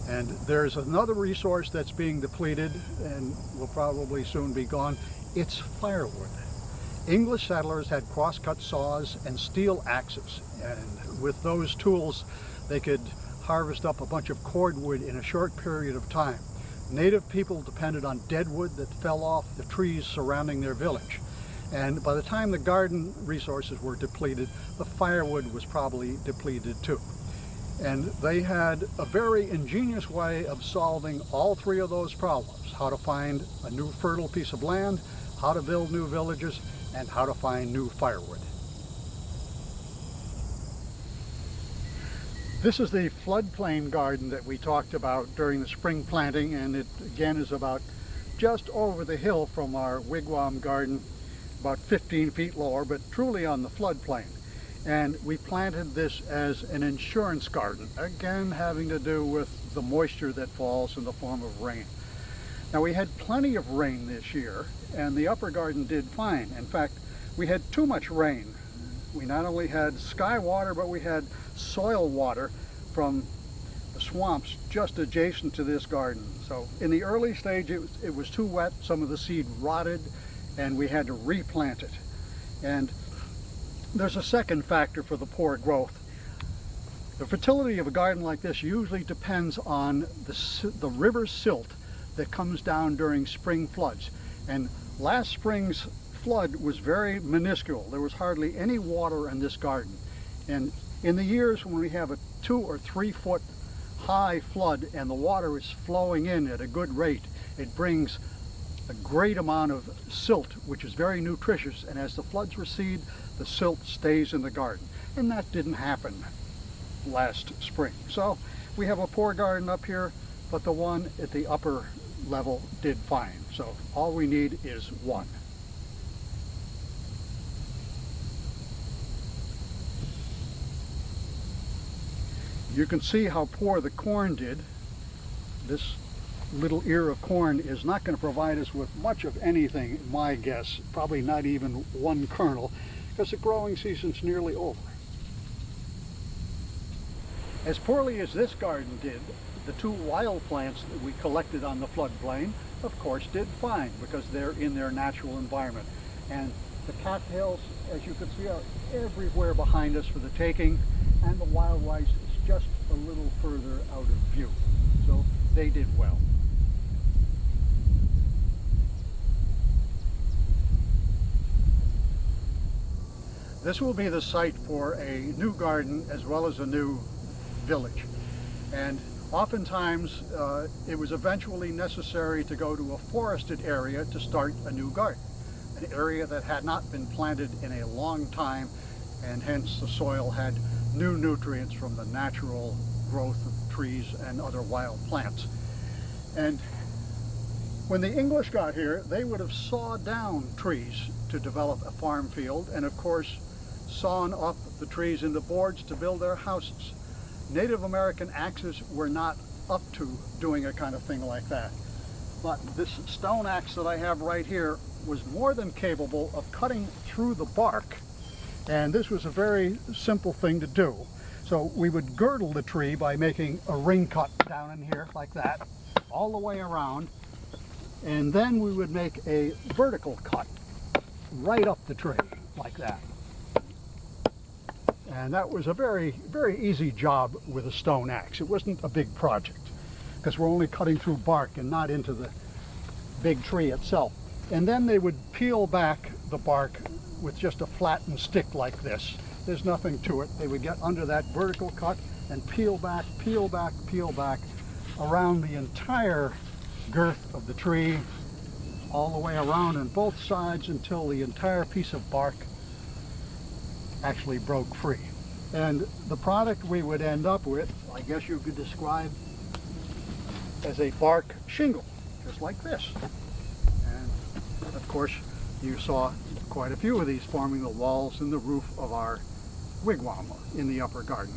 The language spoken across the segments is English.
And there's another resource that's being depleted and will probably soon be gone. It's firewood. English settlers had crosscut saws and steel axes, and with those tools they could harvest up a bunch of cordwood in a short period of time. Native people depended on dead wood that fell off the trees surrounding their village. And by the time the garden resources were depleted, the firewood was probably depleted too. And they had a very ingenious way of solving all three of those problems: how to find a new fertile piece of land, how to build new villages, and how to find new firewood. This is the floodplain garden that we talked about during the spring planting, and it again is about just over the hill from our wigwam garden, about 15 feet lower, but truly on the floodplain. And we planted this as an insurance garden, again having to do with the moisture that falls in the form of rain. Now, we had plenty of rain this year, and the upper garden did fine. In fact, we had too much rain. We not only had sky water, but we had soil water from the swamps just adjacent to this garden. So in the early stage, it was too wet. Some of the seed rotted, and we had to replant it. And there's a second factor for the poor growth. The fertility of a garden like this usually depends on the river silt that comes down during spring floods. And last spring's flood was very minuscule. There was hardly any water in this garden. And in the years when we have a 2 or 3 foot high flood and the water is flowing in at a good rate, it brings a great amount of silt, which is very nutritious, and as the floods recede, the silt stays in the garden. And that didn't happen last spring. So we have a poor garden up here, but the one at the upper level did fine. So all we need is one. You can see how poor the corn did. This little ear of corn is not going to provide us with much of anything, my guess, probably not even one kernel, because the growing season's nearly over. As poorly as this garden did, the 2 wild plants that we collected on the floodplain, of course, did fine because they're in their natural environment. And the cattails, as you can see, are everywhere behind us for the taking, and the wild rice is just a little further out of view. So they did well. This will be the site for a new garden as well as a new village. And oftentimes it was eventually necessary to go to a forested area to start a new garden, an area that had not been planted in a long time, and hence the soil had new nutrients from the natural growth of trees and other wild plants. And when the English got here, they would have sawed down trees to develop a farm field, and of course sawn up the trees into boards to build their houses. Native American axes were not up to doing a kind of thing like that. But this stone axe that I have right here was more than capable of cutting through the bark. And this was a very simple thing to do. So we would girdle the tree by making a ring cut down in here like that, all the way around. And then we would make a vertical cut right up the tree like that. And that was a very, very easy job with a stone axe. It wasn't a big project because we're only cutting through bark and not into the big tree itself. And then they would peel back the bark with just a flattened stick like this. There's nothing to it. They would get under that vertical cut and peel back, peel back, peel back around the entire girth of the tree, all the way around on both sides until the entire piece of bark actually broke free. And the product we would end up with, I guess you could describe as a bark shingle, just like this. And of course, you saw quite a few of these forming the walls and the roof of our wigwam in the upper garden.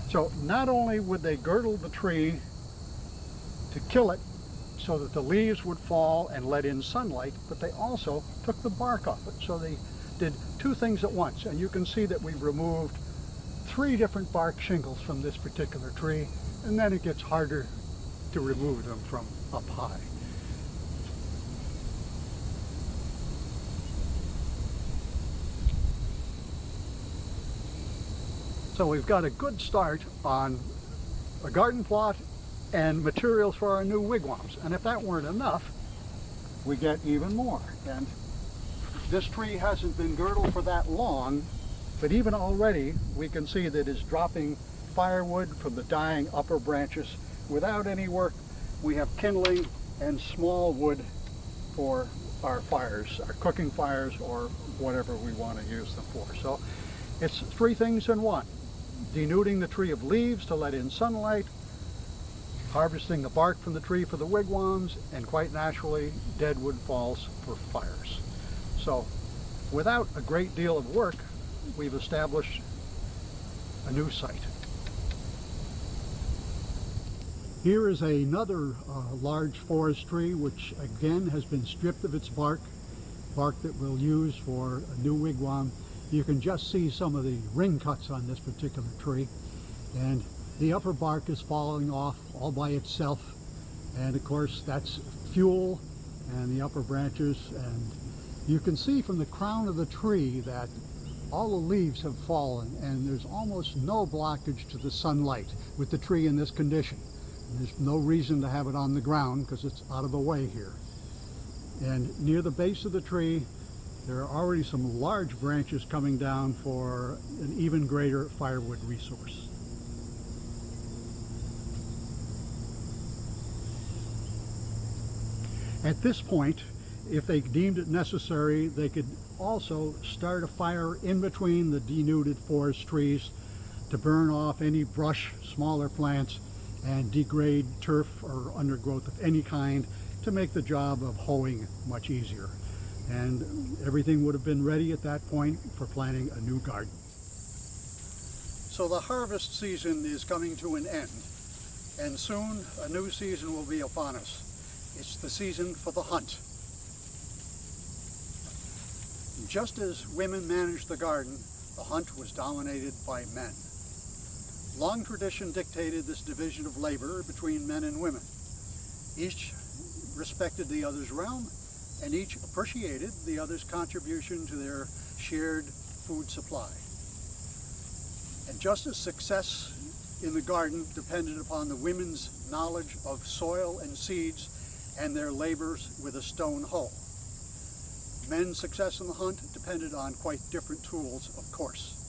So not only would they girdle the tree to kill it so that the leaves would fall and let in sunlight, but they also took the bark off it. So they did 2 things at once, and you can see that we removed 3 different bark shingles from this particular tree, and then it gets harder to remove them from up high. So we've got a good start on a garden plot and materials for our new wigwams. And if that weren't enough, we get even more. And this tree hasn't been girdled for that long, but even already we can see that it's dropping firewood from the dying upper branches without any work. We have kindling and small wood for our fires, our cooking fires, or whatever we want to use them for. So it's three things in one: denuding the tree of leaves to let in sunlight, harvesting the bark from the tree for the wigwams, and quite naturally, dead wood falls for fires. So without a great deal of work, we've established a new site. Here is another large forest tree, which again has been stripped of its bark that we'll use for a new wigwam. You can just see some of the ring cuts on this particular tree, and the upper bark is falling off all by itself, and of course that's fuel and the upper branches. And you can see from the crown of the tree that all the leaves have fallen, and there's almost no blockage to the sunlight with the tree in this condition. And there's no reason to have it on the ground because it's out of the way here. And near the base of the tree, there are already some large branches coming down for an even greater firewood resource. At this point, if they deemed it necessary, they could also start a fire in between the denuded forest trees to burn off any brush, smaller plants, and degrade turf or undergrowth of any kind to make the job of hoeing much easier. And everything would have been ready at that point for planting a new garden. So the harvest season is coming to an end, and soon a new season will be upon us. It's the season for the hunt. Just as women managed the garden, the hunt was dominated by men. Long tradition dictated this division of labor between men and women. Each respected the other's realm, and each appreciated the other's contribution to their shared food supply. And just as success in the garden depended upon the women's knowledge of soil and seeds and their labors with a stone hoe, men's success in the hunt depended on quite different tools, of course.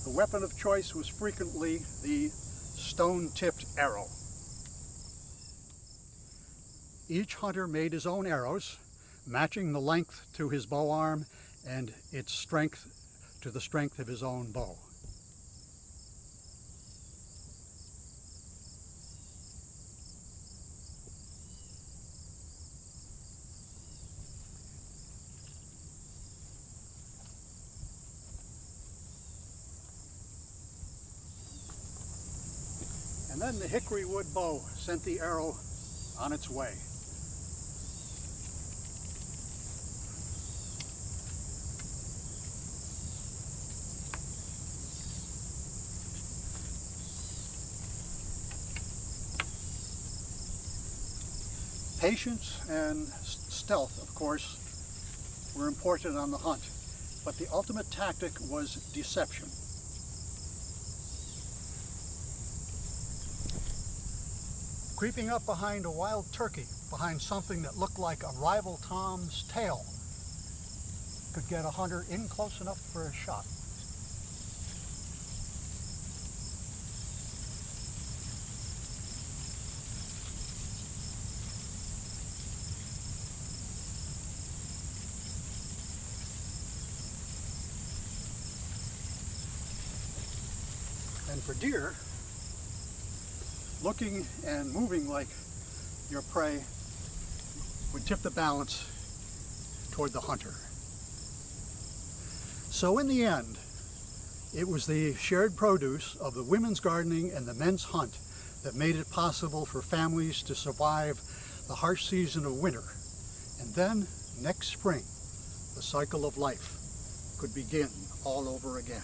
The weapon of choice was frequently the stone-tipped arrow. Each hunter made his own arrows, matching the length to his bow arm and its strength to the strength of his own bow. And then the hickory wood bow sent the arrow on its way. Patience and stealth, of course, were important on the hunt, but the ultimate tactic was deception. Creeping up behind a wild turkey, behind something that looked like a rival tom's tail, could get a hunter in close enough for a shot. And for deer, looking and moving like your prey would tip the balance toward the hunter. So in the end, it was the shared produce of the women's gardening and the men's hunt that made it possible for families to survive the harsh season of winter. And then, next spring, the cycle of life could begin all over again.